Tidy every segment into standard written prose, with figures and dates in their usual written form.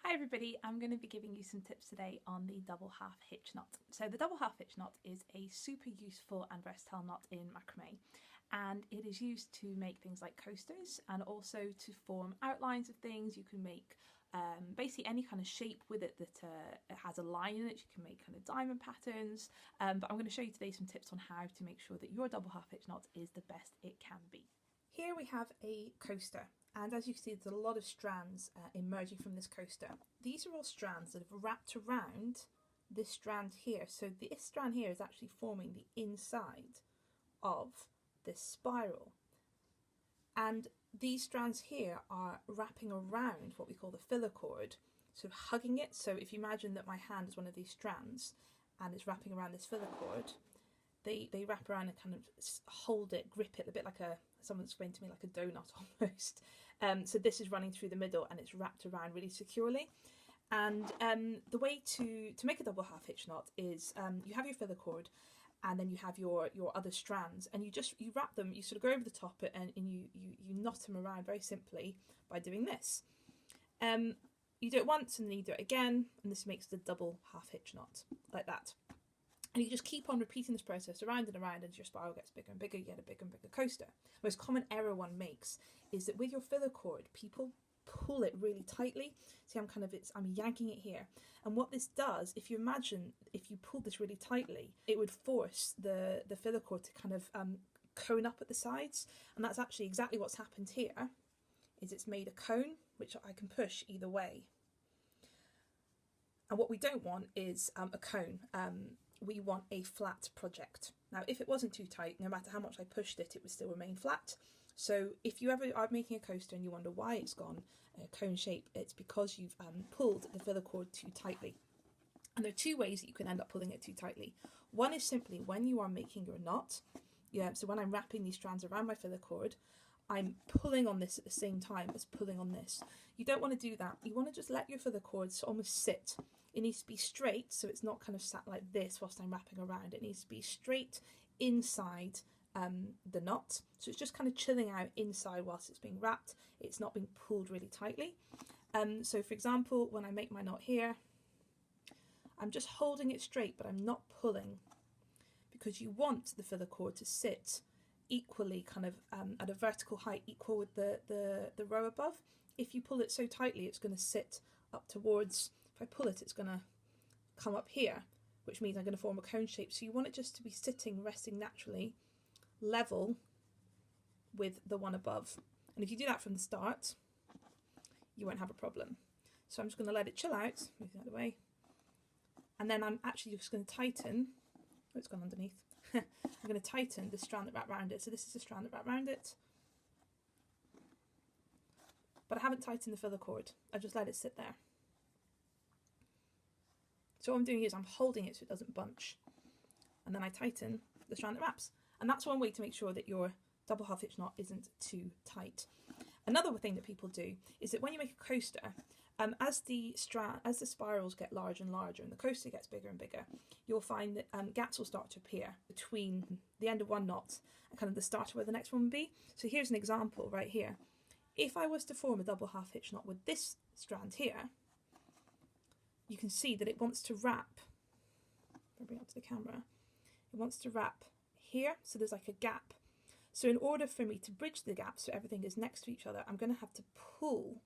Hi everybody, I'm going to be giving you some tips today on the double half hitch knot. So the double half hitch knot is a super useful and versatile knot in macrame, and it is used to make things like coasters and also to form outlines of things. You can make basically any kind of shape with it that it has a line in it. You can make kind of diamond patterns, but I'm going to show you today some tips on how to make sure that your double half hitch knot is the best it can be. Here we have a coaster. And as you can see, there's a lot of strands emerging from this coaster. These are all strands that have wrapped around this strand here. So this strand here is actually forming the inside of this spiral. And these strands here are wrapping around what we call the filler cord, sort of hugging it. So if you imagine that my hand is one of these strands and it's wrapping around this filler cord, they wrap around and kind of hold it, grip it, a bit like someone explained to me, like a donut almost. So this is running through the middle and it's wrapped around really securely. And the way to make a double half hitch knot is you have your filler cord and then you have your other strands, and you wrap them, you sort of go over the top and you knot them around very simply by doing this. You do it once and then you do it again, and this makes the double half hitch knot like that. And you just keep on repeating this process around and around as your spiral gets bigger and bigger, you get a bigger and bigger coaster. The most common error one makes is that with your filler cord, people pull it really tightly. See, I'm yanking it here. And what this does, if you imagine, if you pulled this really tightly, it would force the filler cord to kind of cone up at the sides. And that's actually exactly what's happened here, is it's made a cone, which I can push either way. And what we don't want is a cone. We want a flat project. Now, if it wasn't too tight, no matter how much I pushed it, it would still remain flat. So if you ever are making a coaster and you wonder why it's gone a cone shape, it's because you've pulled the filler cord too tightly. And there are two ways that you can end up pulling it too tightly. One is simply when you are making your knot. So when I'm wrapping these strands around my filler cord, I'm pulling on this at the same time as pulling on this. You don't want to do that. You want to just let your filler cords almost sit. It needs to be straight, so it's not kind of sat like this whilst I'm wrapping around. It needs to be straight inside the knot. So it's just kind of chilling out inside whilst it's being wrapped. It's not being pulled really tightly. So for example, when I make my knot here, I'm just holding it straight, but I'm not pulling, because you want the filler cord to sit equally kind of at a vertical height equal with the row above. If you pull it so tightly, it's going to sit up towards, if I pull it, it's going to come up here, which means I'm going to form a cone shape. So you want it just to be sitting, resting naturally, level with the one above. And if you do that from the start, you won't have a problem. So I'm just going to let it chill out, move that away. And then I'm actually just going to tighten, oh, it's gone underneath. I'm going to tighten the strand that wrapped around it. So this is the strand that wrapped around it. But I haven't tightened the filler cord. I just let it sit there. So what I'm doing is I'm holding it so it doesn't bunch. And then I tighten the strand that wraps. And that's one way to make sure that your double half hitch knot isn't too tight. Another thing that people do is that when you make a coaster, as the spirals get larger and larger and the coaster gets bigger and bigger, you'll find that gaps will start to appear between the end of one knot and kind of the start of where the next one would be. So here's an example right here. If I was to form a double half hitch knot with this strand here, you can see that it wants to wrap, if I bring it up to the camera, it wants to wrap here, so there's like a gap. So in order for me to bridge the gap so everything is next to each other, I'm going to have to pull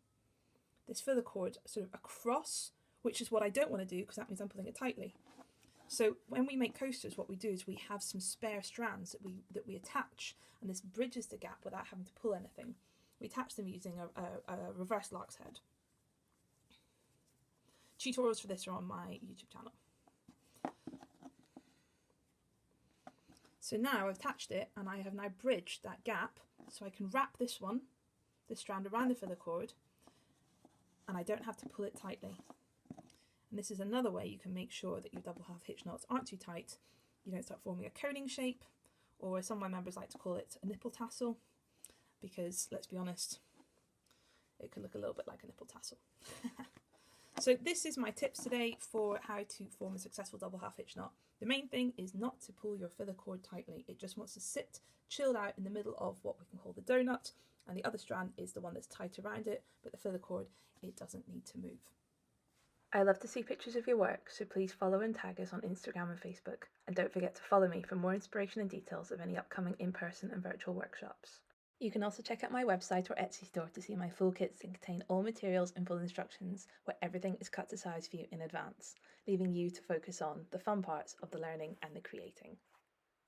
this filler cord sort of across, which is what I don't want to do because that means I'm pulling it tightly. So when we make coasters, what we do is we have some spare strands that we attach, and this bridges the gap without having to pull anything. We attach them using a reverse lark's head. Tutorials for this are on my YouTube channel. So now I've attached it and I have now bridged that gap, so I can wrap this strand around the filler cord, and I don't have to pull it tightly. And this is another way you can make sure that your double half hitch knots aren't too tight. You don't start forming a coning shape, or as some of my members like to call it, a nipple tassel, because let's be honest, it could look a little bit like a nipple tassel. So this is my tips today for how to form a successful double half hitch knot. The main thing is not to pull your filler cord tightly. It just wants to sit chilled out in the middle of what we can call the donut, and the other strand is the one that's tight around it, but the filler cord, it doesn't need to move. I love to see pictures of your work, so please follow and tag us on Instagram and Facebook. And don't forget to follow me for more inspiration and details of any upcoming in-person and virtual workshops. You can also check out my website or Etsy store to see my full kits that contain all materials and full instructions, where everything is cut to size for you in advance, leaving you to focus on the fun parts of the learning and the creating.